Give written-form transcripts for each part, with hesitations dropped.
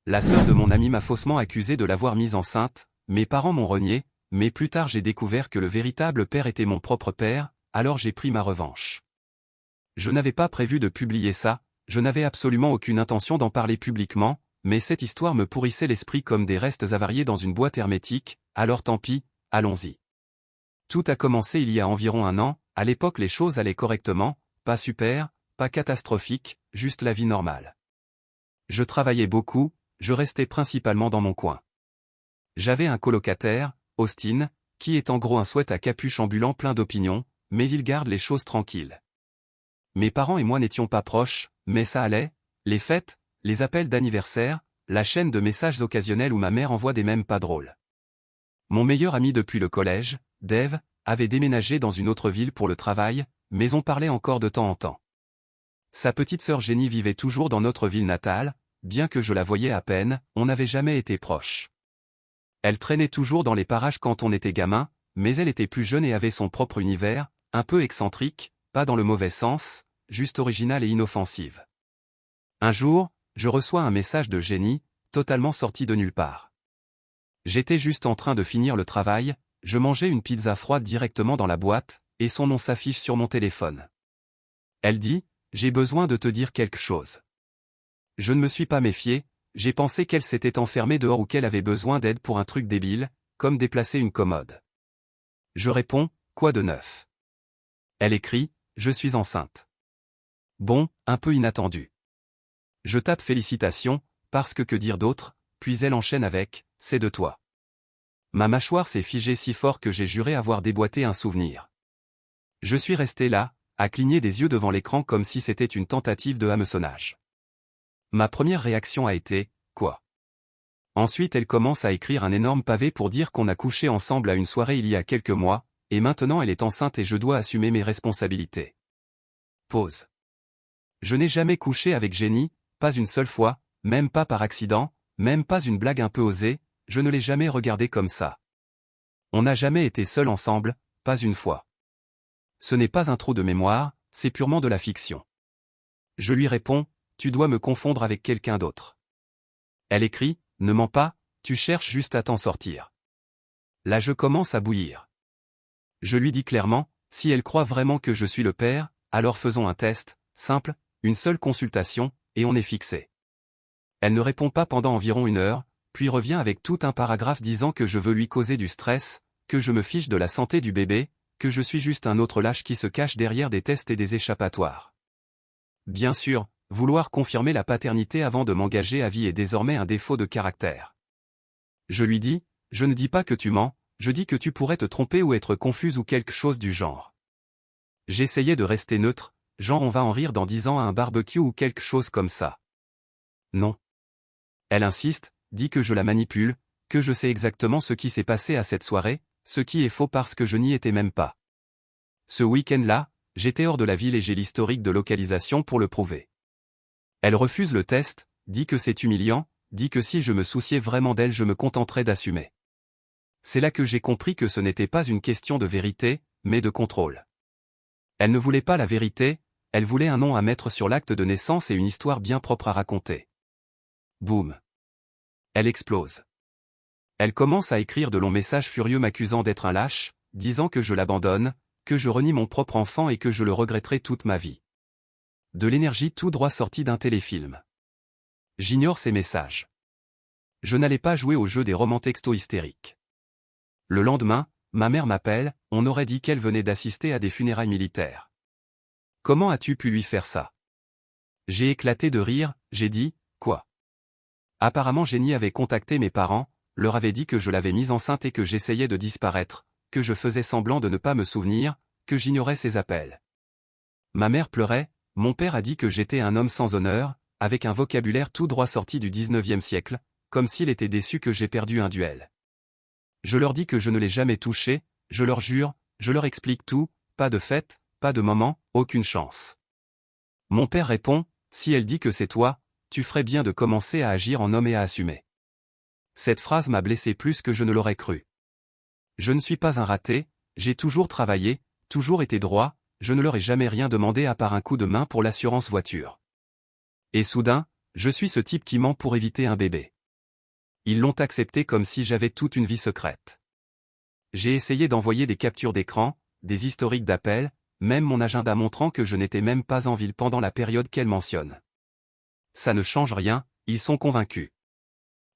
La sœur de mon ami m'a faussement accusé de l'avoir mise enceinte, mes parents m'ont renié, mais plus tard j'ai découvert que le véritable père était mon propre père, alors j'ai pris ma revanche. Je n'avais pas prévu de publier ça, je n'avais absolument aucune intention d'en parler publiquement, mais cette histoire me pourrissait l'esprit comme des restes avariés dans une boîte hermétique, alors tant pis, allons-y. Tout a commencé il y a environ un an, à l'époque les choses allaient correctement, pas super, pas catastrophique, juste la vie normale. Je travaillais beaucoup, je restais principalement dans mon coin. J'avais un colocataire, Austin, qui est en gros un sweat à capuche ambulant plein d'opinions, mais il garde les choses tranquilles. Mes parents et moi n'étions pas proches, mais ça allait, les fêtes, les appels d'anniversaire, la chaîne de messages occasionnels où ma mère envoie des mèmes pas drôles. Mon meilleur ami depuis le collège, Dave, avait déménagé dans une autre ville pour le travail, mais on parlait encore de temps en temps. Sa petite sœur Jenny vivait toujours dans notre ville natale, bien que je la voyais à peine, on n'avait jamais été proches. Elle traînait toujours dans les parages quand on était gamin, mais elle était plus jeune et avait son propre univers, un peu excentrique, pas dans le mauvais sens, juste originale et inoffensive. Un jour, je reçois un message de Jenny, totalement sorti de nulle part. J'étais juste en train de finir le travail, je mangeais une pizza froide directement dans la boîte, et son nom s'affiche sur mon téléphone. Elle dit, « J'ai besoin de te dire quelque chose. » Je ne me suis pas méfié, j'ai pensé qu'elle s'était enfermée dehors ou qu'elle avait besoin d'aide pour un truc débile, comme déplacer une commode. Je réponds, « Quoi de neuf ?» Elle écrit, « Je suis enceinte. » Bon, un peu inattendu. Je tape félicitations, parce que dire d'autre, puis elle enchaîne avec, « C'est de toi. » Ma mâchoire s'est figée si fort que j'ai juré avoir déboîté un souvenir. Je suis resté là, à cligner des yeux devant l'écran comme si c'était une tentative de hameçonnage. Ma première réaction a été, « Quoi ?» Ensuite elle commence à écrire un énorme pavé pour dire qu'on a couché ensemble à une soirée il y a quelques mois, et maintenant elle est enceinte et je dois assumer mes responsabilités. Pause. Je n'ai jamais couché avec Jenny, pas une seule fois, même pas par accident, même pas une blague un peu osée, je ne l'ai jamais regardée comme ça. On n'a jamais été seuls ensemble, pas une fois. Ce n'est pas un trou de mémoire, c'est purement de la fiction. Je lui réponds, tu dois me confondre avec quelqu'un d'autre. Elle écrit, ne mens pas, tu cherches juste à t'en sortir. Là je commence à bouillir. Je lui dis clairement, si elle croit vraiment que je suis le père, alors faisons un test, simple, une seule consultation, et on est fixé. Elle ne répond pas pendant environ 1 heure, puis revient avec tout un paragraphe disant que je veux lui causer du stress, que je me fiche de la santé du bébé, que je suis juste un autre lâche qui se cache derrière des tests et des échappatoires. Bien sûr, vouloir confirmer la paternité avant de m'engager à vie est désormais un défaut de caractère. Je lui dis, je ne dis pas que tu mens, je dis que tu pourrais te tromper ou être confuse ou quelque chose du genre. J'essayais de rester neutre, genre on va en rire dans 10 ans à un barbecue ou quelque chose comme ça. Non. Elle insiste, dit que je la manipule, que je sais exactement ce qui s'est passé à cette soirée, ce qui est faux parce que je n'y étais même pas. Ce week-end-là, j'étais hors de la ville et j'ai l'historique de localisation pour le prouver. Elle refuse le test, dit que c'est humiliant, dit que si je me souciais vraiment d'elle je me contenterais d'assumer. C'est là que j'ai compris que ce n'était pas une question de vérité, mais de contrôle. Elle ne voulait pas la vérité, elle voulait un nom à mettre sur l'acte de naissance et une histoire bien propre à raconter. Boum. Elle explose. Elle commence à écrire de longs messages furieux m'accusant d'être un lâche, disant que je l'abandonne, que je renie mon propre enfant et que je le regretterai toute ma vie. De l'énergie tout droit sortie d'un téléfilm. J'ignore ces messages. Je n'allais pas jouer au jeu des romans textos hystériques. Le lendemain, ma mère m'appelle, on aurait dit qu'elle venait d'assister à des funérailles militaires. Comment as-tu pu lui faire ça? J'ai éclaté de rire, j'ai dit, quoi? Apparemment Jenny avait contacté mes parents, leur avait dit que je l'avais mise enceinte et que j'essayais de disparaître, que je faisais semblant de ne pas me souvenir, que j'ignorais ses appels. Ma mère pleurait, mon père a dit que j'étais un homme sans honneur, avec un vocabulaire tout droit sorti du 19e siècle, comme s'il était déçu que j'ai perdu un duel. Je leur dis que je ne l'ai jamais touché, je leur jure, je leur explique tout, pas de fête, pas de moment, aucune chance. Mon père répond, si elle dit que c'est toi, tu ferais bien de commencer à agir en homme et à assumer. Cette phrase m'a blessé plus que je ne l'aurais cru. Je ne suis pas un raté, j'ai toujours travaillé, toujours été droit, je ne leur ai jamais rien demandé à part un coup de main pour l'assurance voiture. Et soudain, je suis ce type qui ment pour éviter un bébé. Ils l'ont accepté comme si j'avais toute une vie secrète. J'ai essayé d'envoyer des captures d'écran, des historiques d'appels, même mon agenda montrant que je n'étais même pas en ville pendant la période qu'elle mentionne. Ça ne change rien, ils sont convaincus.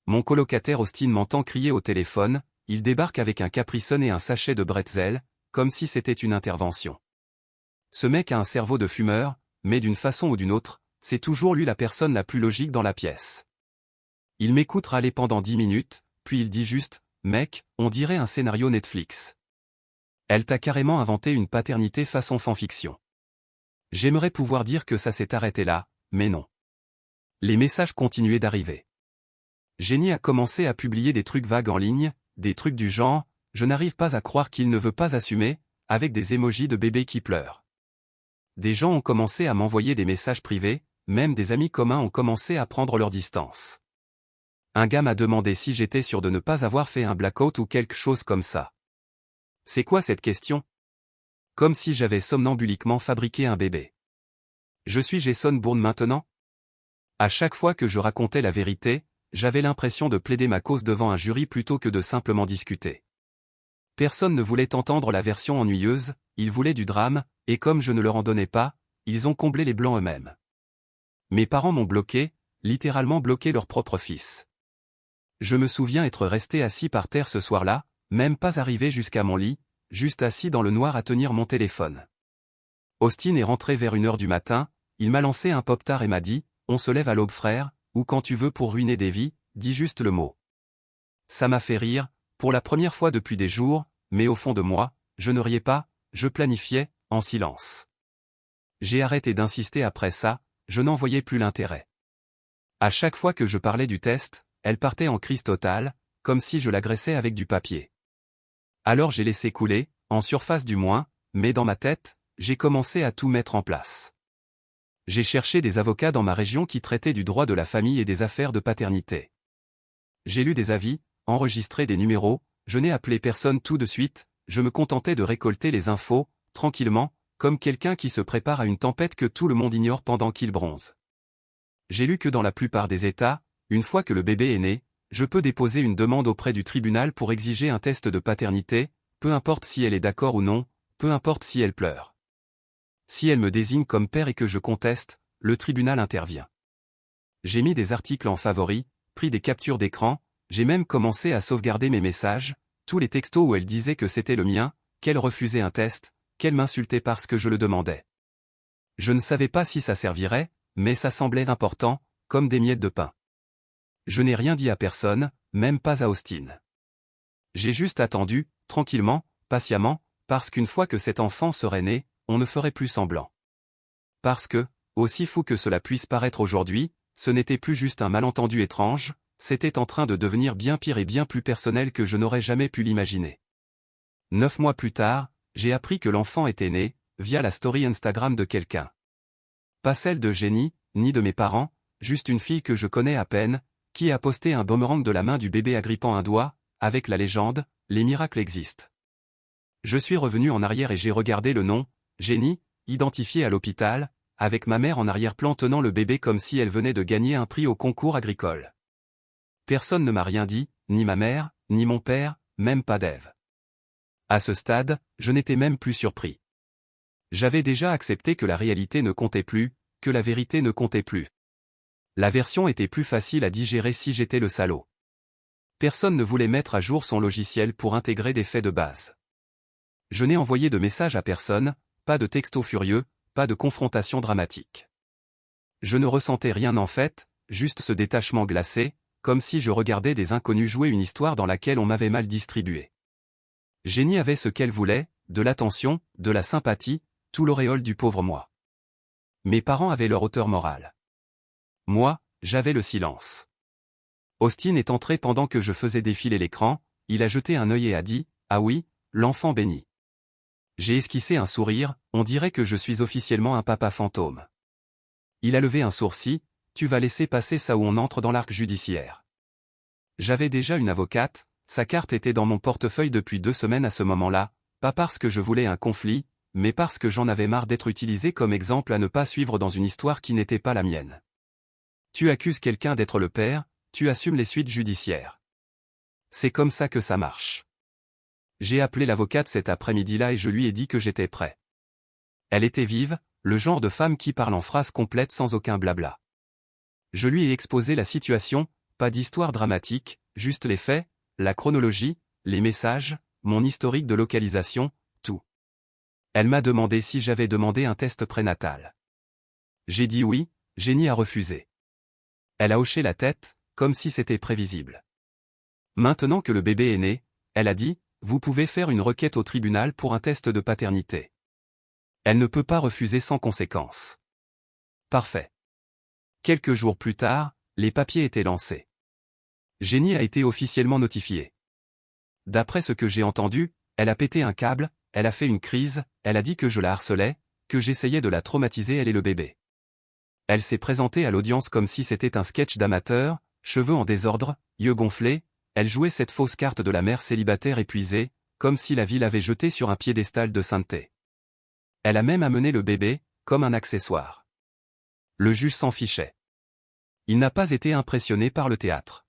Mon colocataire Austin m'entend crier au téléphone, il débarque avec un Capri Sun et un sachet de bretzel, comme si c'était une intervention. Ce mec a un cerveau de fumeur, mais d'une façon ou d'une autre, c'est toujours lui la personne la plus logique dans la pièce. Il m'écoute râler pendant 10 minutes, puis il dit juste « Mec, on dirait un scénario Netflix. Elle t'a carrément inventé une paternité façon fanfiction. » J'aimerais pouvoir dire que ça s'est arrêté là, mais non. Les messages continuaient d'arriver. Jenny a commencé à publier des trucs vagues en ligne, des trucs du genre « Je n'arrive pas à croire qu'il ne veut pas assumer », avec des émojis de bébés qui pleurent. Des gens ont commencé à m'envoyer des messages privés, même des amis communs ont commencé à prendre leur distance. Un gars m'a demandé si j'étais sûr de ne pas avoir fait un blackout ou quelque chose comme ça. C'est quoi cette question? Comme si j'avais somnambuliquement fabriqué un bébé. Je suis Jason Bourne maintenant? À chaque fois que je racontais la vérité, j'avais l'impression de plaider ma cause devant un jury plutôt que de simplement discuter. Personne ne voulait entendre la version ennuyeuse, ils voulaient du drame, et comme je ne leur en donnais pas, ils ont comblé les blancs eux-mêmes. Mes parents m'ont bloqué, littéralement bloqué leur propre fils. Je me souviens être resté assis par terre ce soir-là, même pas arrivé jusqu'à mon lit, juste assis dans le noir à tenir mon téléphone. Austin est rentré vers 1h du matin, il m'a lancé un pop-tart et m'a dit « On se lève à l'aube frère, ou quand tu veux pour ruiner des vies, dis juste le mot. » Ça m'a fait rire, pour la première fois depuis des jours, mais au fond de moi, je ne riais pas, je planifiais, en silence. J'ai arrêté d'insister après ça, je n'en voyais plus l'intérêt. À chaque fois que je parlais du test, elle partait en crise totale, comme si je l'agressais avec du papier. Alors j'ai laissé couler, en surface du moins, mais dans ma tête, j'ai commencé à tout mettre en place. J'ai cherché des avocats dans ma région qui traitaient du droit de la famille et des affaires de paternité. J'ai lu des avis, enregistré des numéros, je n'ai appelé personne tout de suite, je me contentais de récolter les infos, tranquillement, comme quelqu'un qui se prépare à une tempête que tout le monde ignore pendant qu'il bronze. J'ai lu que dans la plupart des États, une fois que le bébé est né, je peux déposer une demande auprès du tribunal pour exiger un test de paternité, peu importe si elle est d'accord ou non, peu importe si elle pleure. Si elle me désigne comme père et que je conteste, le tribunal intervient. J'ai mis des articles en favoris, pris des captures d'écran, j'ai même commencé à sauvegarder mes messages, tous les textos où elle disait que c'était le mien, qu'elle refusait un test, qu'elle m'insultait parce que je le demandais. Je ne savais pas si ça servirait, mais ça semblait important, comme des miettes de pain. Je n'ai rien dit à personne, même pas à Austin. J'ai juste attendu, tranquillement, patiemment, parce qu'une fois que cet enfant serait né, on ne ferait plus semblant. Parce que, aussi fou que cela puisse paraître aujourd'hui, ce n'était plus juste un malentendu étrange, c'était en train de devenir bien pire et bien plus personnel que je n'aurais jamais pu l'imaginer. 9 mois plus tard, j'ai appris que l'enfant était né, via la story Instagram de quelqu'un. Pas celle de Jenny, ni de mes parents, juste une fille que je connais à peine, qui a posté un boomerang de la main du bébé agrippant un doigt, avec la légende « Les miracles existent ». Je suis revenu en arrière et j'ai regardé le nom, Jenny, identifié à l'hôpital, avec ma mère en arrière-plan tenant le bébé comme si elle venait de gagner un prix au concours agricole. Personne ne m'a rien dit, ni ma mère, ni mon père, même pas d'Ève. À ce stade, je n'étais même plus surpris. J'avais déjà accepté que la réalité ne comptait plus, que la vérité ne comptait plus. La version était plus facile à digérer si j'étais le salaud. Personne ne voulait mettre à jour son logiciel pour intégrer des faits de base. Je n'ai envoyé de message à personne, pas de texto furieux, pas de confrontation dramatique. Je ne ressentais rien en fait, juste ce détachement glacé, comme si je regardais des inconnus jouer une histoire dans laquelle on m'avait mal distribué. Jenny avait ce qu'elle voulait, de l'attention, de la sympathie, tout l'auréole du pauvre moi. Mes parents avaient leur hauteur morale. Moi, j'avais le silence. Austin est entré pendant que je faisais défiler l'écran, il a jeté un œil et a dit « Ah oui, l'enfant béni ». J'ai esquissé un sourire, on dirait que je suis officiellement un papa fantôme. Il a levé un sourcil, tu vas laisser passer ça ou on entre dans l'arc judiciaire. J'avais déjà une avocate, sa carte était dans mon portefeuille depuis 2 semaines à ce moment-là, pas parce que je voulais un conflit, mais parce que j'en avais marre d'être utilisé comme exemple à ne pas suivre dans une histoire qui n'était pas la mienne. Tu accuses quelqu'un d'être le père, tu assumes les suites judiciaires. C'est comme ça que ça marche. J'ai appelé l'avocate cet après-midi-là et je lui ai dit que j'étais prêt. Elle était vive, le genre de femme qui parle en phrases complètes sans aucun blabla. Je lui ai exposé la situation, pas d'histoire dramatique, juste les faits, la chronologie, les messages, mon historique de localisation, tout. Elle m'a demandé si j'avais demandé un test prénatal. J'ai dit oui, Jenny a refusé. Elle a hoché la tête, comme si c'était prévisible. Maintenant que le bébé est né, elle a dit, vous pouvez faire une requête au tribunal pour un test de paternité. Elle ne peut pas refuser sans conséquence. Parfait. Quelques jours plus tard, les papiers étaient lancés. Jenny a été officiellement notifiée. D'après ce que j'ai entendu, elle a pété un câble, elle a fait une crise, elle a dit que je la harcelais, que j'essayais de la traumatiser elle et le bébé. Elle s'est présentée à l'audience comme si c'était un sketch d'amateur, cheveux en désordre, yeux gonflés, elle jouait cette fausse carte de la mère célibataire épuisée, comme si la vie l'avait jetée sur un piédestal de sainteté. Elle a même amené le bébé, comme un accessoire. Le juge s'en fichait. Il n'a pas été impressionné par le théâtre.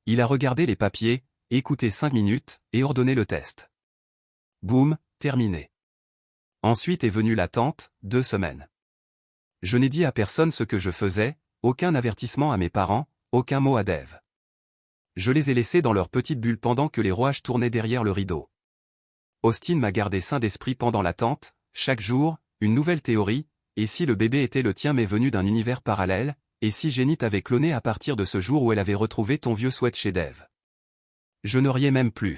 Il a regardé les papiers, écouté 5 minutes, et ordonné le test. Boum, terminé. Ensuite est venue l'attente, 2 semaines. Je n'ai dit à personne ce que je faisais, aucun avertissement à mes parents, aucun mot à Dave. Je les ai laissés dans leur petite bulle pendant que les rouages tournaient derrière le rideau. Austin m'a gardé sain d'esprit pendant l'attente, chaque jour, une nouvelle théorie, et si le bébé était le tien mais venu d'un univers parallèle, et si Jenny t'avait cloné à partir de ce jour où elle avait retrouvé ton vieux sweat chez Dave. Je ne riais même plus.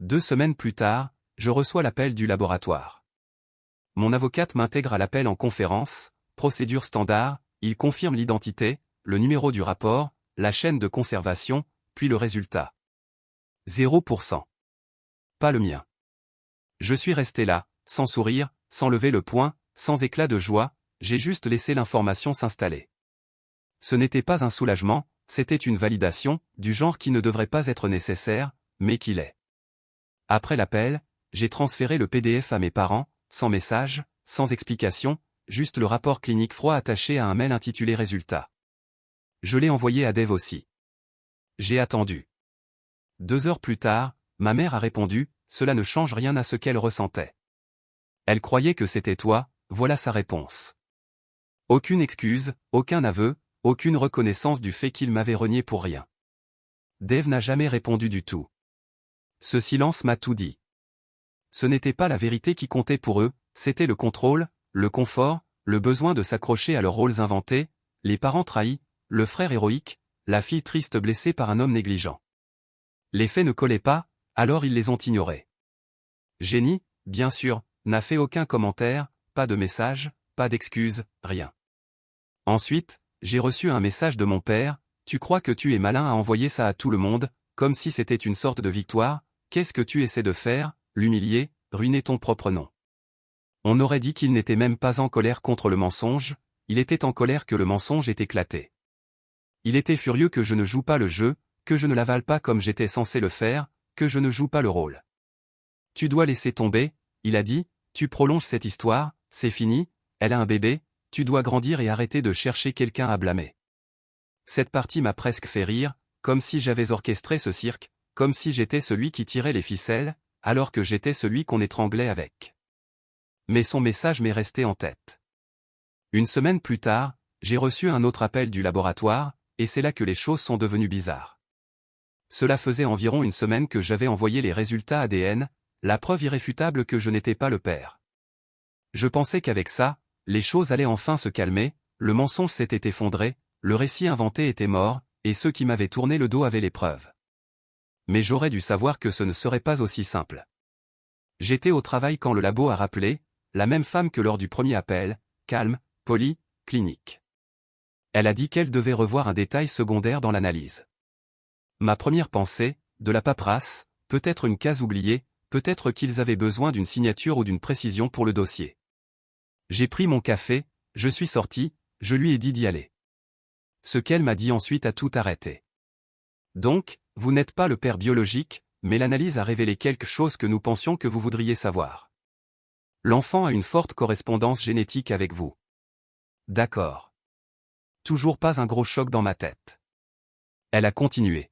2 semaines plus tard, je reçois l'appel du laboratoire. Mon avocate m'intègre à l'appel en conférence, procédure standard, il confirme l'identité, le numéro du rapport, la chaîne de conservation, puis le résultat. 0%. Pas le mien. Je suis resté là, sans sourire, sans lever le poing, sans éclat de joie, j'ai juste laissé l'information s'installer. Ce n'était pas un soulagement, c'était une validation, du genre qui ne devrait pas être nécessaire, mais qui l'est. Après l'appel, j'ai transféré le PDF à mes parents, sans message, sans explication, juste le rapport clinique froid attaché à un mail intitulé Résultats. Je l'ai envoyé à Dave aussi. J'ai attendu. 2 heures plus tard, ma mère a répondu, cela ne change rien à ce qu'elle ressentait. Elle croyait que c'était toi, voilà sa réponse. Aucune excuse, aucun aveu, aucune reconnaissance du fait qu'il m'avait renié pour rien. Dave n'a jamais répondu du tout. Ce silence m'a tout dit. Ce n'était pas la vérité qui comptait pour eux, c'était le contrôle, le confort, le besoin de s'accrocher à leurs rôles inventés, les parents trahis, le frère héroïque, la fille triste blessée par un homme négligent. Les faits ne collaient pas, alors ils les ont ignorés. Jenny, bien sûr, n'a fait aucun commentaire, pas de message, pas d'excuse, rien. Ensuite, j'ai reçu un message de mon père, tu crois que tu es malin à envoyer ça à tout le monde, comme si c'était une sorte de victoire, qu'est-ce que tu essaies de faire, l'humilier, ruiner ton propre nom. On aurait dit qu'il n'était même pas en colère contre le mensonge, il était en colère que le mensonge ait éclaté. Il était furieux que je ne joue pas le jeu, que je ne l'avale pas comme j'étais censé le faire, que je ne joue pas le rôle. Tu dois laisser tomber, il a dit, tu prolonges cette histoire, c'est fini, elle a un bébé, tu dois grandir et arrêter de chercher quelqu'un à blâmer. Cette partie m'a presque fait rire, comme si j'avais orchestré ce cirque, comme si j'étais celui qui tirait les ficelles, alors que j'étais celui qu'on étranglait avec. Mais son message m'est resté en tête. Une semaine plus tard, j'ai reçu un autre appel du laboratoire, et c'est là que les choses sont devenues bizarres. Cela faisait environ une semaine que j'avais envoyé les résultats ADN, la preuve irréfutable que je n'étais pas le père. Je pensais qu'avec ça, les choses allaient enfin se calmer, le mensonge s'était effondré, le récit inventé était mort, et ceux qui m'avaient tourné le dos avaient les preuves. Mais j'aurais dû savoir que ce ne serait pas aussi simple. J'étais au travail quand le labo a rappelé, la même femme que lors du premier appel, calme, polie, clinique. Elle a dit qu'elle devait revoir un détail secondaire dans l'analyse. Ma première pensée, de la paperasse, peut-être une case oubliée, peut-être qu'ils avaient besoin d'une signature ou d'une précision pour le dossier. J'ai pris mon café, je suis sorti, je lui ai dit d'y aller. Ce qu'elle m'a dit ensuite a tout arrêté. Donc, vous n'êtes pas le père biologique, mais l'analyse a révélé quelque chose que nous pensions que vous voudriez savoir. L'enfant a une forte correspondance génétique avec vous. D'accord. Toujours pas un gros choc dans ma tête. Elle a continué.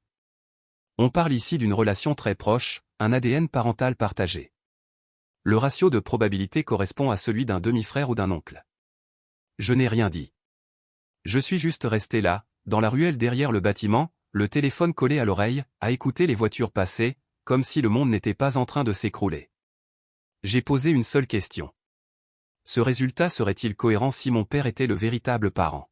On parle ici d'une relation très proche, un ADN parental partagé. Le ratio de probabilité correspond à celui d'un demi-frère ou d'un oncle. Je n'ai rien dit. Je suis juste resté là, dans la ruelle derrière le bâtiment, le téléphone collé à l'oreille, à écouter les voitures passer, comme si le monde n'était pas en train de s'écrouler. J'ai posé une seule question. Ce résultat serait-il cohérent si mon père était le véritable parent?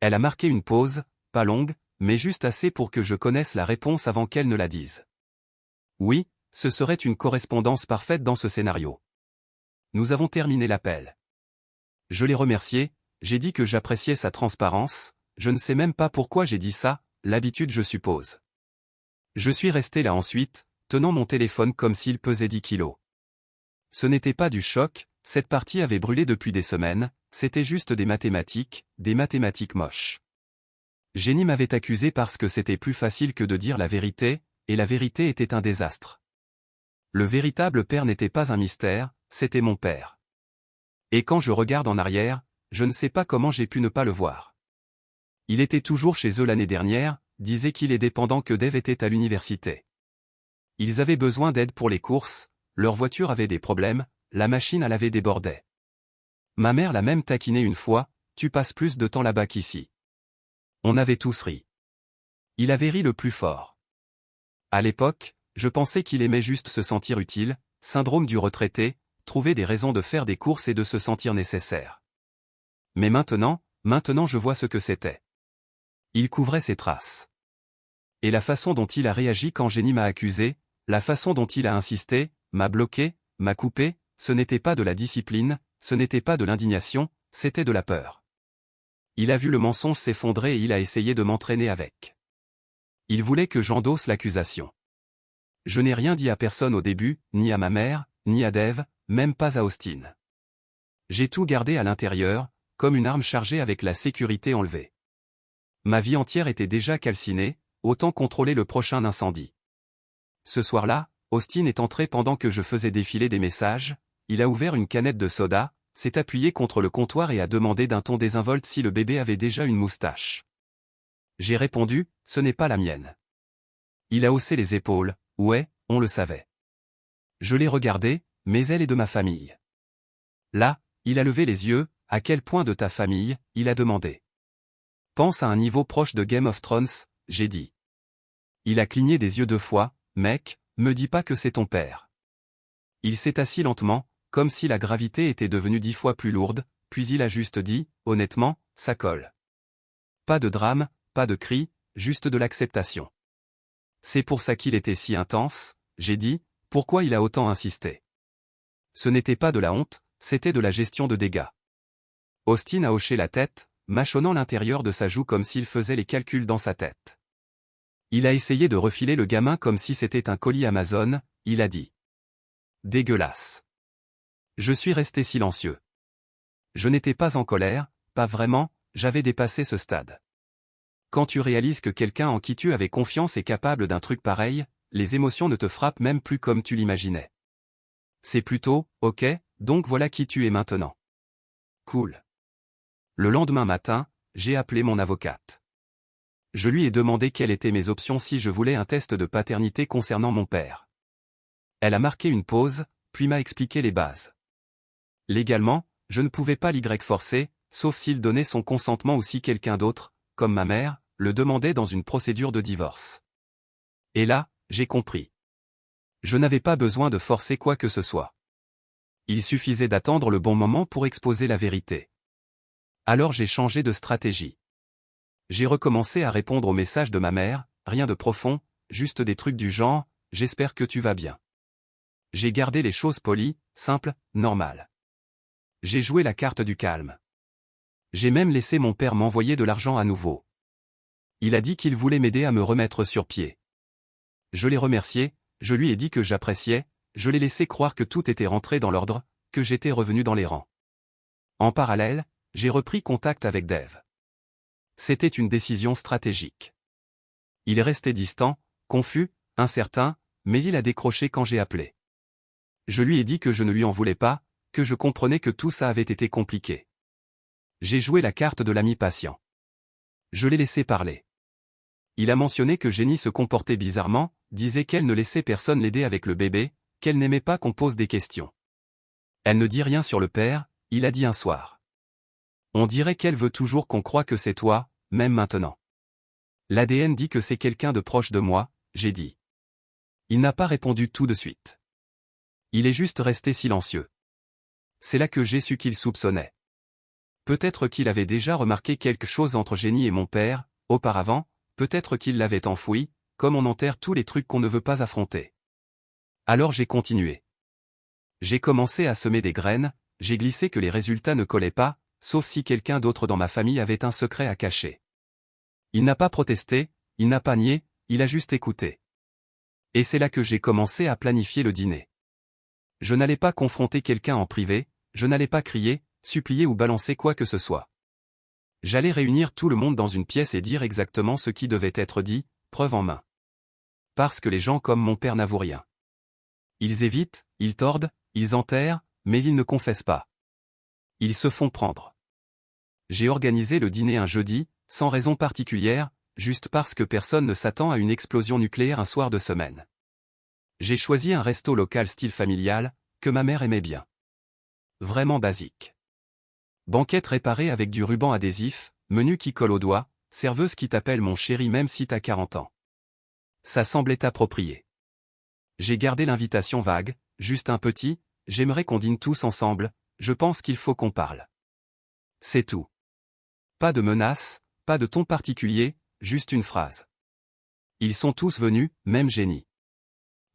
Elle a marqué une pause, pas longue, mais juste assez pour que je connaisse la réponse avant qu'elle ne la dise. Oui, ce serait une correspondance parfaite dans ce scénario. Nous avons terminé l'appel. Je l'ai remercié, j'ai dit que j'appréciais sa transparence, je ne sais même pas pourquoi j'ai dit ça, l'habitude je suppose. Je suis resté là ensuite, tenant mon téléphone comme s'il pesait 10 kilos. Ce n'était pas du choc, cette partie avait brûlé depuis des semaines, c'était juste des mathématiques moches. Jenny m'avait accusé parce que c'était plus facile que de dire la vérité, et la vérité était un désastre. Le véritable père n'était pas un mystère, c'était mon père. Et quand je regarde en arrière, je ne sais pas comment j'ai pu ne pas le voir. Il était toujours chez eux l'année dernière, disait qu'il aidait pendant que Dave était à l'université. Ils avaient besoin d'aide pour les courses, leur voiture avait des problèmes, la machine à laver débordait. Ma mère l'a même taquiné une fois, tu passes plus de temps là-bas qu'ici. On avait tous ri. Il avait ri le plus fort. À l'époque, je pensais qu'il aimait juste se sentir utile, syndrome du retraité, trouver des raisons de faire des courses et de se sentir nécessaire. Mais maintenant je vois ce que c'était. Il couvrait ses traces. Et la façon dont il a réagi quand Jenny m'a accusé, la façon dont il a insisté, m'a bloqué, m'a coupé, ce n'était pas de la discipline, ce n'était pas de l'indignation, c'était de la peur. Il a vu le mensonge s'effondrer et il a essayé de m'entraîner avec. Il voulait que j'endosse l'accusation. Je n'ai rien dit à personne au début, ni à ma mère, ni à Dave, même pas à Austin. J'ai tout gardé à l'intérieur, comme une arme chargée avec la sécurité enlevée. Ma vie entière était déjà calcinée, autant contrôler le prochain incendie. Ce soir-là, Austin est entré pendant que je faisais défiler des messages, il a ouvert une canette de soda, s'est appuyé contre le comptoir et a demandé d'un ton désinvolte si le bébé avait déjà une moustache. J'ai répondu, ce n'est pas la mienne. Il a haussé les épaules, ouais, on le savait. Je l'ai regardé, mais elle est de ma famille. Là, il a levé les yeux, à quel point de ta famille, il a demandé. Pense à un niveau proche de Game of Thrones, j'ai dit. Il a cligné des yeux 2 fois, mec, me dis pas que c'est ton père. Il s'est assis lentement, comme si la gravité était devenue 10 fois plus lourde, puis il a juste dit, honnêtement, ça colle. Pas de drame, pas de cri, juste de l'acceptation. C'est pour ça qu'il était si intense, j'ai dit, pourquoi il a autant insisté. Ce n'était pas de la honte, c'était de la gestion de dégâts. Austin a hoché la tête, mâchonnant l'intérieur de sa joue comme s'il faisait les calculs dans sa tête. Il a essayé de refiler le gamin comme si c'était un colis Amazon, il a dit. Dégueulasse. Je suis resté silencieux. Je n'étais pas en colère, pas vraiment, j'avais dépassé ce stade. Quand tu réalises que quelqu'un en qui tu avais confiance est capable d'un truc pareil, les émotions ne te frappent même plus comme tu l'imaginais. C'est plutôt, ok, donc voilà qui tu es maintenant. Cool. Le lendemain matin, j'ai appelé mon avocate. Je lui ai demandé quelles étaient mes options si je voulais un test de paternité concernant mon père. Elle a marqué une pause, puis m'a expliqué les bases. Légalement, je ne pouvais pas l'y forcer, sauf s'il donnait son consentement ou si quelqu'un d'autre, comme ma mère, le demandait dans une procédure de divorce. Et là, j'ai compris. Je n'avais pas besoin de forcer quoi que ce soit. Il suffisait d'attendre le bon moment pour exposer la vérité. Alors j'ai changé de stratégie. J'ai recommencé à répondre aux messages de ma mère, rien de profond, juste des trucs du genre, j'espère que tu vas bien. J'ai gardé les choses polies, simples, normales. J'ai joué la carte du calme. J'ai même laissé mon père m'envoyer de l'argent à nouveau. Il a dit qu'il voulait m'aider à me remettre sur pied. Je l'ai remercié, je lui ai dit que j'appréciais, je l'ai laissé croire que tout était rentré dans l'ordre, que j'étais revenu dans les rangs. En parallèle, j'ai repris contact avec Dave. C'était une décision stratégique. Il est resté distant, confus, incertain, mais il a décroché quand j'ai appelé. Je lui ai dit que je ne lui en voulais pas, que je comprenais que tout ça avait été compliqué. J'ai joué la carte de l'ami patient. Je l'ai laissé parler. Il a mentionné que Jenny se comportait bizarrement, disait qu'elle ne laissait personne l'aider avec le bébé, qu'elle n'aimait pas qu'on pose des questions. Elle ne dit rien sur le père, il a dit un soir. On dirait qu'elle veut toujours qu'on croie que c'est toi, même maintenant. L'ADN dit que c'est quelqu'un de proche de moi, j'ai dit. Il n'a pas répondu tout de suite. Il est juste resté silencieux. C'est là que j'ai su qu'il soupçonnait. Peut-être qu'il avait déjà remarqué quelque chose entre Jenny et mon père, auparavant, peut-être qu'il l'avait enfoui, comme on enterre tous les trucs qu'on ne veut pas affronter. Alors j'ai continué. J'ai commencé à semer des graines, j'ai glissé que les résultats ne collaient pas, sauf si quelqu'un d'autre dans ma famille avait un secret à cacher. Il n'a pas protesté, il n'a pas nié, il a juste écouté. Et c'est là que j'ai commencé à planifier le dîner. Je n'allais pas confronter quelqu'un en privé, je n'allais pas crier, supplier ou balancer quoi que ce soit. J'allais réunir tout le monde dans une pièce et dire exactement ce qui devait être dit, preuve en main. Parce que les gens comme mon père n'avouent rien. Ils évitent, ils tordent, ils enterrent, mais ils ne confessent pas. Ils se font prendre. J'ai organisé le dîner un jeudi, sans raison particulière, juste parce que personne ne s'attend à une explosion nucléaire un soir de semaine. J'ai choisi un resto local style familial, que ma mère aimait bien. Vraiment basique. Banquette réparée avec du ruban adhésif, menu qui colle au doigt, serveuse qui t'appelle mon chéri même si t'as 40 ans. Ça semblait approprié. J'ai gardé l'invitation vague, juste un petit, j'aimerais qu'on dîne tous ensemble, je pense qu'il faut qu'on parle. C'est tout. Pas de menace, pas de ton particulier, juste une phrase. Ils sont tous venus, même Jenny.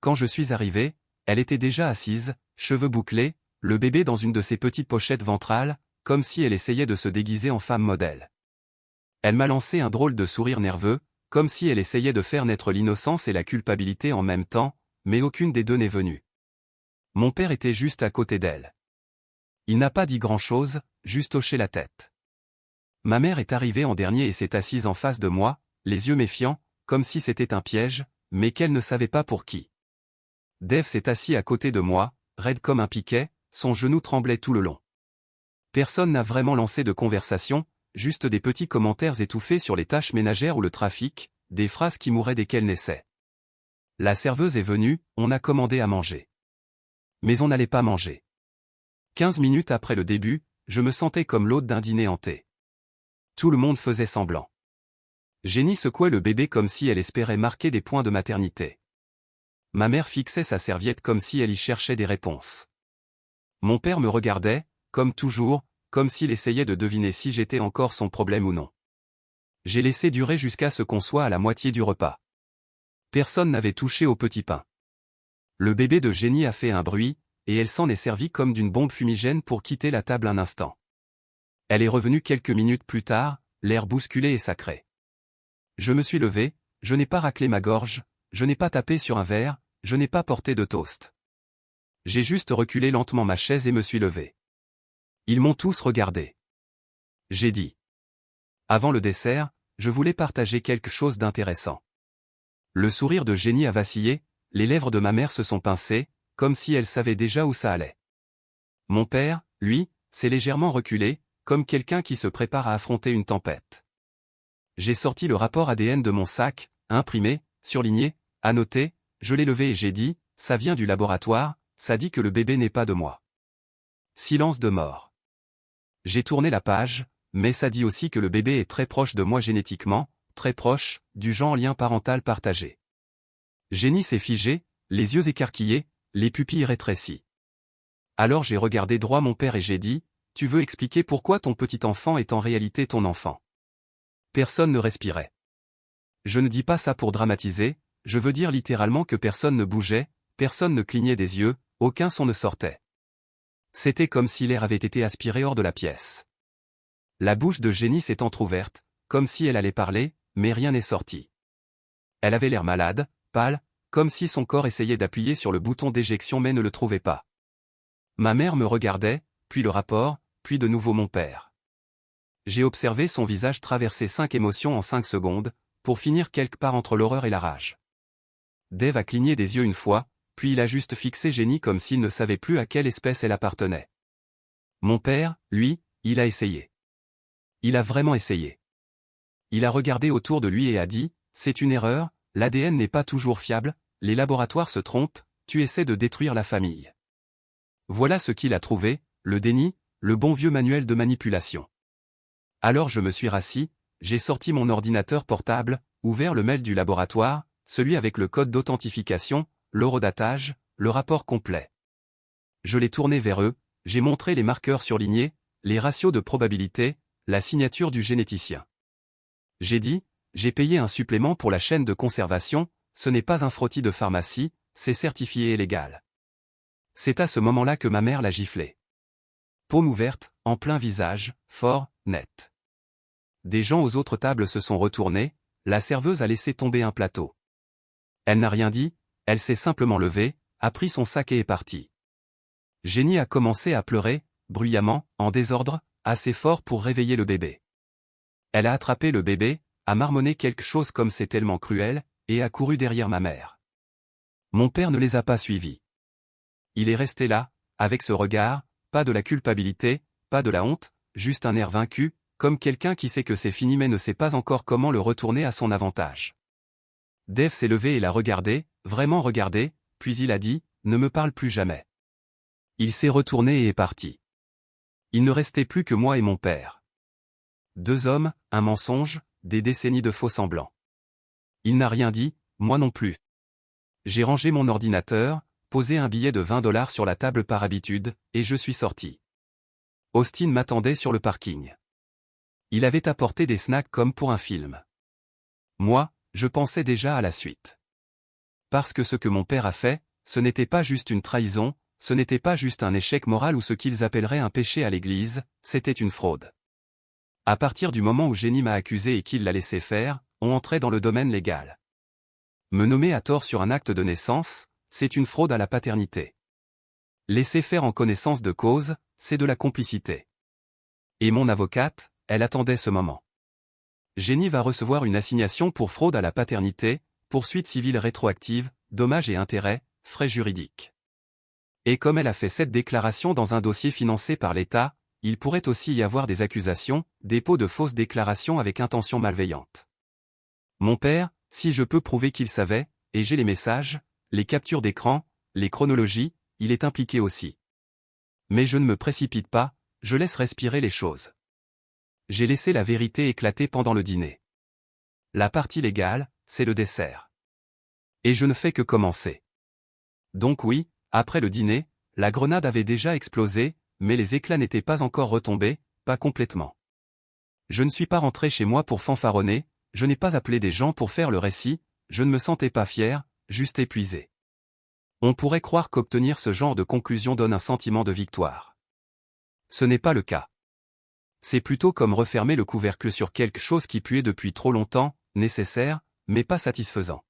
Quand je suis arrivé, elle était déjà assise, cheveux bouclés, le bébé dans une de ses petites pochettes ventrales, comme si elle essayait de se déguiser en femme modèle. Elle m'a lancé un drôle de sourire nerveux, comme si elle essayait de faire naître l'innocence et la culpabilité en même temps, mais aucune des deux n'est venue. Mon père était juste à côté d'elle. Il n'a pas dit grand-chose, juste hoché la tête. Ma mère est arrivée en dernier et s'est assise en face de moi, les yeux méfiants, comme si c'était un piège, mais qu'elle ne savait pas pour qui. Dave s'est assis à côté de moi, raide comme un piquet, son genou tremblait tout le long. Personne n'a vraiment lancé de conversation, juste des petits commentaires étouffés sur les tâches ménagères ou le trafic, des phrases qui mouraient dès qu'elles naissaient. La serveuse est venue, on a commandé à manger. Mais on n'allait pas manger. 15 minutes après le début, je me sentais comme l'hôte d'un dîner hanté. Tout le monde faisait semblant. Jenny secouait le bébé comme si elle espérait marquer des points de maternité. Ma mère fixait sa serviette comme si elle y cherchait des réponses. Mon père me regardait, comme toujours, comme s'il essayait de deviner si j'étais encore son problème ou non. J'ai laissé durer jusqu'à ce qu'on soit à la moitié du repas. Personne n'avait touché au petit pain. Le bébé de Jenny a fait un bruit, et elle s'en est servie comme d'une bombe fumigène pour quitter la table un instant. Elle est revenue quelques minutes plus tard, l'air bousculé et sacré. Je me suis levé, je n'ai pas raclé ma gorge, je n'ai pas tapé sur un verre, je n'ai pas porté de toast. J'ai juste reculé lentement ma chaise et me suis levé. Ils m'ont tous regardé. J'ai dit. Avant le dessert, je voulais partager quelque chose d'intéressant. Le sourire de Jenny a vacillé, les lèvres de ma mère se sont pincées, comme si elle savait déjà où ça allait. Mon père, lui, s'est légèrement reculé, comme quelqu'un qui se prépare à affronter une tempête. J'ai sorti le rapport ADN de mon sac, imprimé, surligné, annoté, je l'ai levé et j'ai dit, ça vient du laboratoire, ça dit que le bébé n'est pas de moi. Silence de mort. J'ai tourné la page, mais ça dit aussi que le bébé est très proche de moi génétiquement, très proche, du genre lien parental partagé. Jenny s'est figée, les yeux écarquillés, les pupilles rétrécies. Alors j'ai regardé droit mon père et j'ai dit, tu veux expliquer pourquoi ton petit enfant est en réalité ton enfant? Personne ne respirait. Je ne dis pas ça pour dramatiser, je veux dire littéralement que personne ne bougeait, personne ne clignait des yeux, aucun son ne sortait. C'était comme si l'air avait été aspiré hors de la pièce. La bouche de Jenny s'est entr'ouverte, comme si elle allait parler, mais rien n'est sorti. Elle avait l'air malade, pâle, comme si son corps essayait d'appuyer sur le bouton d'éjection mais ne le trouvait pas. Ma mère me regardait, puis le rapport, puis de nouveau mon père. J'ai observé son visage traverser 5 émotions en 5 secondes, pour finir quelque part entre l'horreur et la rage. Dave a cligné des yeux une fois, puis il a juste fixé Jenny comme s'il ne savait plus à quelle espèce elle appartenait. Mon père, lui, il a essayé. Il a vraiment essayé. Il a regardé autour de lui et a dit, c'est une erreur, l'ADN n'est pas toujours fiable, les laboratoires se trompent, tu essaies de détruire la famille. Voilà ce qu'il a trouvé, le déni, le bon vieux manuel de manipulation. Alors je me suis rassis, j'ai sorti mon ordinateur portable, ouvert le mail du laboratoire, celui avec le code d'authentification, l'horodatage, le rapport complet. Je l'ai tourné vers eux, j'ai montré les marqueurs surlignés, les ratios de probabilité, la signature du généticien. J'ai dit, j'ai payé un supplément pour la chaîne de conservation, ce n'est pas un frottis de pharmacie, c'est certifié et légal. C'est à ce moment-là que ma mère l'a giflé. Paume ouverte, en plein visage, fort, net. Des gens aux autres tables se sont retournés, la serveuse a laissé tomber un plateau. Elle n'a rien dit, elle s'est simplement levée, a pris son sac et est partie. Jenny a commencé à pleurer, bruyamment, en désordre, assez fort pour réveiller le bébé. Elle a attrapé le bébé, a marmonné quelque chose comme c'est tellement cruel, et a couru derrière ma mère. Mon père ne les a pas suivis. Il est resté là, avec ce regard, pas de la culpabilité, pas de la honte, juste un air vaincu, comme quelqu'un qui sait que c'est fini mais ne sait pas encore comment le retourner à son avantage. Dave s'est levé et l'a regardé, vraiment regardé, puis il a dit, ne me parle plus jamais. Il s'est retourné et est parti. Il ne restait plus que moi et mon père. 2 hommes, un mensonge, des décennies de faux-semblants. Il n'a rien dit, moi non plus. J'ai rangé mon ordinateur, posé un billet de $20 sur la table par habitude, et je suis sorti. Austin m'attendait sur le parking. Il avait apporté des snacks comme pour un film. Moi, je pensais déjà à la suite. Parce que ce que mon père a fait, ce n'était pas juste une trahison, ce n'était pas juste un échec moral ou ce qu'ils appelleraient un péché à l'église, c'était une fraude. À partir du moment où Jenny m'a accusé et qu'il l'a laissé faire, on entrait dans le domaine légal. Me nommer à tort sur un acte de naissance, c'est une fraude à la paternité. Laisser faire en connaissance de cause, c'est de la complicité. Et mon avocate, elle attendait ce moment. Jenny va recevoir une assignation pour fraude à la paternité, poursuite civile rétroactive, dommages et intérêts, frais juridiques. Et comme elle a fait cette déclaration dans un dossier financé par l'État, il pourrait aussi y avoir des accusations, dépôt de fausses déclarations avec intention malveillante. Mon père, si je peux prouver qu'il savait, et j'ai les messages, les captures d'écran, les chronologies, il est impliqué aussi. Mais je ne me précipite pas, je laisse respirer les choses. J'ai laissé la vérité éclater pendant le dîner. La partie légale, c'est le dessert. Et je ne fais que commencer. Donc oui, après le dîner, la grenade avait déjà explosé, mais les éclats n'étaient pas encore retombés, pas complètement. Je ne suis pas rentré chez moi pour fanfaronner, je n'ai pas appelé des gens pour faire le récit, je ne me sentais pas fier, juste épuisé. On pourrait croire qu'obtenir ce genre de conclusion donne un sentiment de victoire. Ce n'est pas le cas. C'est plutôt comme refermer le couvercle sur quelque chose qui puait depuis trop longtemps, nécessaire, mais pas satisfaisant.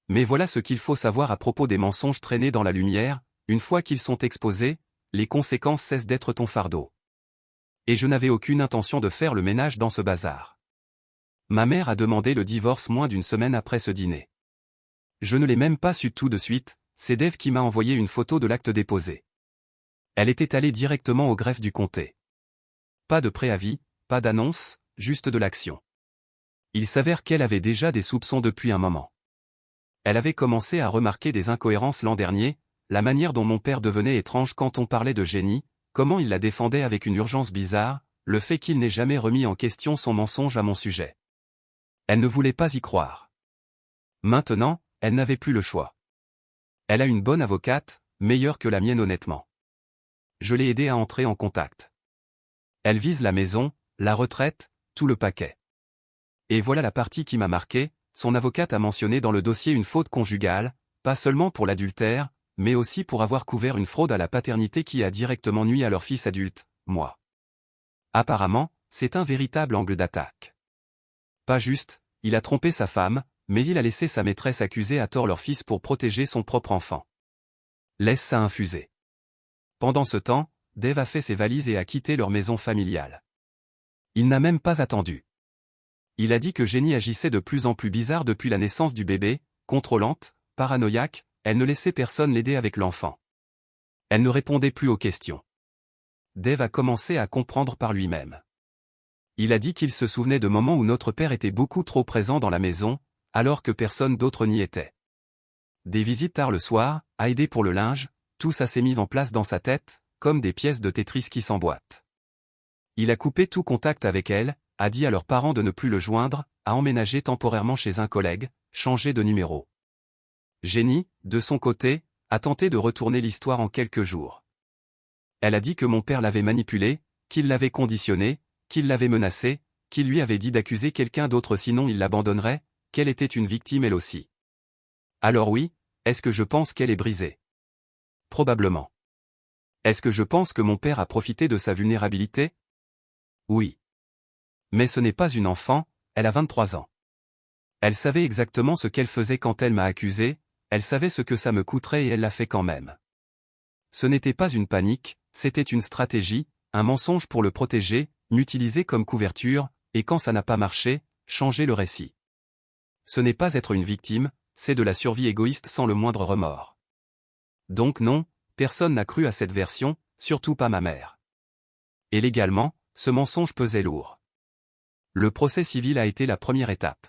Mais voilà ce qu'il faut savoir à propos des mensonges traînés dans la lumière, une fois qu'ils sont exposés, les conséquences cessent d'être ton fardeau. Et je n'avais aucune intention de faire le ménage dans ce bazar. Ma mère a demandé le divorce moins d'une semaine après ce dîner. Je ne l'ai même pas su tout de suite, c'est Dave qui m'a envoyé une photo de l'acte déposé. Elle était allée directement au greffe du comté. Pas de préavis, pas d'annonce, juste de l'action. Il s'avère qu'elle avait déjà des soupçons depuis un moment. Elle avait commencé à remarquer des incohérences l'an dernier, la manière dont mon père devenait étrange quand on parlait de Jenny, comment il la défendait avec une urgence bizarre, le fait qu'il n'ait jamais remis en question son mensonge à mon sujet. Elle ne voulait pas y croire. Maintenant, elle n'avait plus le choix. Elle a une bonne avocate, meilleure que la mienne honnêtement. Je l'ai aidée à entrer en contact. Elle vise la maison, la retraite, tout le paquet. Et voilà la partie qui m'a marqué, son avocate a mentionné dans le dossier une faute conjugale, pas seulement pour l'adultère, mais aussi pour avoir couvert une fraude à la paternité qui a directement nui à leur fils adulte, moi. Apparemment, c'est un véritable angle d'attaque. Pas juste, il a trompé sa femme, mais il a laissé sa maîtresse accuser à tort leur fils pour protéger son propre enfant. Laisse ça infuser. Pendant ce temps, Dave a fait ses valises et a quitté leur maison familiale. Il n'a même pas attendu. Il a dit que Jenny agissait de plus en plus bizarre depuis la naissance du bébé, contrôlante, paranoïaque, elle ne laissait personne l'aider avec l'enfant. Elle ne répondait plus aux questions. Dave a commencé à comprendre par lui-même. Il a dit qu'il se souvenait de moments où notre père était beaucoup trop présent dans la maison, alors que personne d'autre n'y était. Des visites tard le soir, à aider pour le linge, tout ça s'est mis en place dans sa tête, comme des pièces de Tetris qui s'emboîtent. Il a coupé tout contact avec elle, a dit à leurs parents de ne plus le joindre, a emménagé temporairement chez un collègue, changé de numéro. Jenny, de son côté, a tenté de retourner l'histoire en quelques jours. Elle a dit que mon père l'avait manipulée, qu'il l'avait conditionnée, qu'il l'avait menacée, qu'il lui avait dit d'accuser quelqu'un d'autre sinon il l'abandonnerait, qu'elle était une victime elle aussi. Alors oui, est-ce que je pense qu'elle est brisée? Probablement. Est-ce que je pense que mon père a profité de sa vulnérabilité? Oui. Mais ce n'est pas une enfant, elle a 23 ans. Elle savait exactement ce qu'elle faisait quand elle m'a accusé, elle savait ce que ça me coûterait et elle l'a fait quand même. Ce n'était pas une panique, c'était une stratégie, un mensonge pour le protéger, m'utiliser comme couverture, et quand ça n'a pas marché, changer le récit. Ce n'est pas être une victime, c'est de la survie égoïste sans le moindre remords. Donc non, personne n'a cru à cette version, surtout pas ma mère. Et légalement, ce mensonge pesait lourd. Le procès civil a été la première étape.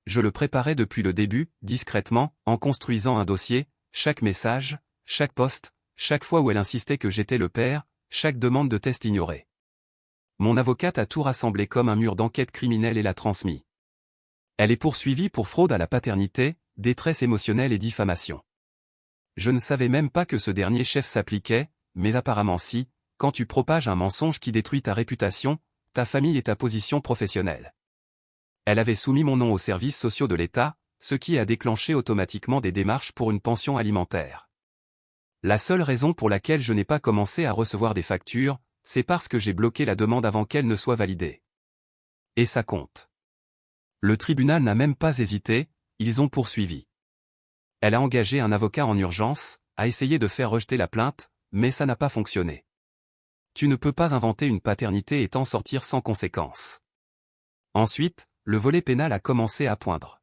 Je le préparais depuis le début, discrètement, en construisant un dossier, chaque message, chaque post, chaque fois où elle insistait que j'étais le père, chaque demande de test ignorée. Mon avocate a tout rassemblé comme un mur d'enquête criminelle et l'a transmis. Elle est poursuivie pour fraude à la paternité, détresse émotionnelle et diffamation. Je ne savais même pas que ce dernier chef s'appliquait, mais apparemment si, quand tu propages un mensonge qui détruit ta réputation, ta famille et ta position professionnelle. Elle avait soumis mon nom aux services sociaux de l'État, ce qui a déclenché automatiquement des démarches pour une pension alimentaire. La seule raison pour laquelle je n'ai pas commencé à recevoir des factures, c'est parce que j'ai bloqué la demande avant qu'elle ne soit validée. Et ça compte. Le tribunal n'a même pas hésité, ils ont poursuivi. Elle a engagé un avocat en urgence, a essayé de faire rejeter la plainte, mais ça n'a pas fonctionné. Tu ne peux pas inventer une paternité et t'en sortir sans conséquence. Ensuite, le volet pénal a commencé à poindre.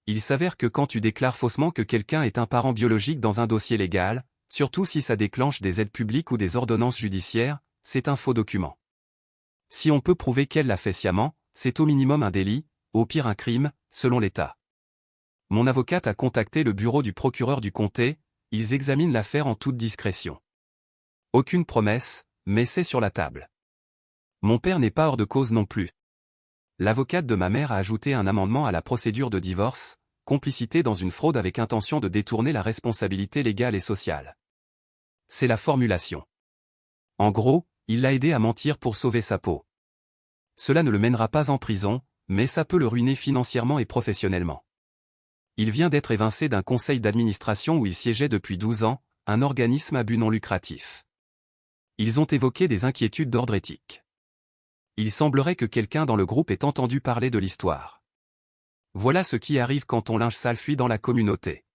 Il s'avère que quand tu déclares faussement que quelqu'un est un parent biologique dans un dossier légal, surtout si ça déclenche des aides publiques ou des ordonnances judiciaires, c'est un faux document. Si on peut prouver qu'elle l'a fait sciemment, c'est au minimum un délit, au pire un crime, selon l'État. Mon avocate a contacté le bureau du procureur du comté, ils examinent l'affaire en toute discrétion. Aucune promesse, mais c'est sur la table. Mon père n'est pas hors de cause non plus. L'avocate de ma mère a ajouté un amendement à la procédure de divorce, complicité dans une fraude avec intention de détourner la responsabilité légale et sociale. C'est la formulation. En gros, il l'a aidé à mentir pour sauver sa peau. Cela ne le mènera pas en prison, mais ça peut le ruiner financièrement et professionnellement. Il vient d'être évincé d'un conseil d'administration où il siégeait depuis 12 ans, un organisme à but non lucratif. Ils ont évoqué des inquiétudes d'ordre éthique. Il semblerait que quelqu'un dans le groupe ait entendu parler de l'histoire. Voilà ce qui arrive quand ton linge sale fuit dans la communauté.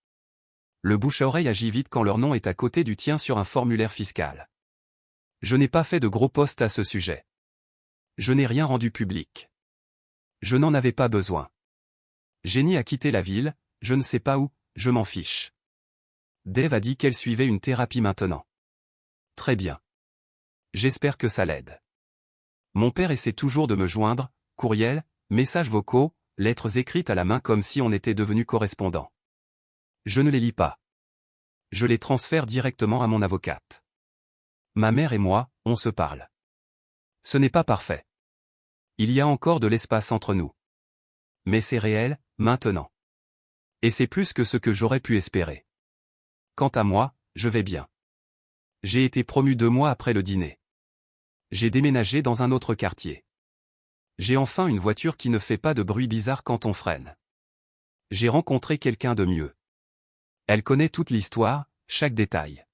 Le bouche-à-oreille agit vite quand leur nom est à côté du tien sur un formulaire fiscal. Je n'ai pas fait de gros posts à ce sujet. Je n'ai rien rendu public. Je n'en avais pas besoin. Jenny a quitté la ville, je ne sais pas où, je m'en fiche. Dave a dit qu'elle suivait une thérapie maintenant. Très bien. J'espère que ça l'aide. Mon père essaie toujours de me joindre, courriel, messages vocaux, lettres écrites à la main comme si on était devenus correspondants. Je ne les lis pas. Je les transfère directement à mon avocate. Ma mère et moi, on se parle. Ce n'est pas parfait. Il y a encore de l'espace entre nous. Mais c'est réel, maintenant. Et c'est plus que ce que j'aurais pu espérer. Quant à moi, je vais bien. J'ai été promu 2 mois après le dîner. J'ai déménagé dans un autre quartier. J'ai enfin une voiture qui ne fait pas de bruit bizarre quand on freine. J'ai rencontré quelqu'un de mieux. Elle connaît toute l'histoire, chaque détail.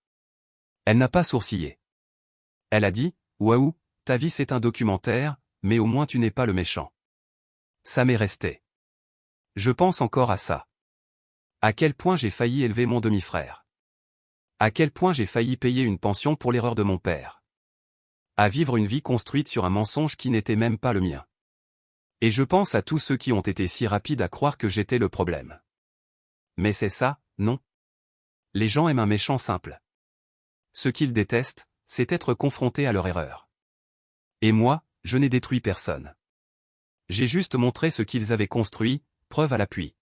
Elle n'a pas sourcillé. Elle a dit, « Waouh, ta vie c'est un documentaire, mais au moins tu n'es pas le méchant. » Ça m'est resté. Je pense encore à ça. À quel point j'ai failli élever mon demi-frère. À quel point j'ai failli payer une pension pour l'erreur de mon père. À vivre une vie construite sur un mensonge qui n'était même pas le mien. Et je pense à tous ceux qui ont été si rapides à croire que j'étais le problème. Mais c'est ça, non? Les gens aiment un méchant simple. Ce qu'ils détestent, c'est être confrontés à leur erreur. Et moi, je n'ai détruit personne. J'ai juste montré ce qu'ils avaient construit, preuve à l'appui.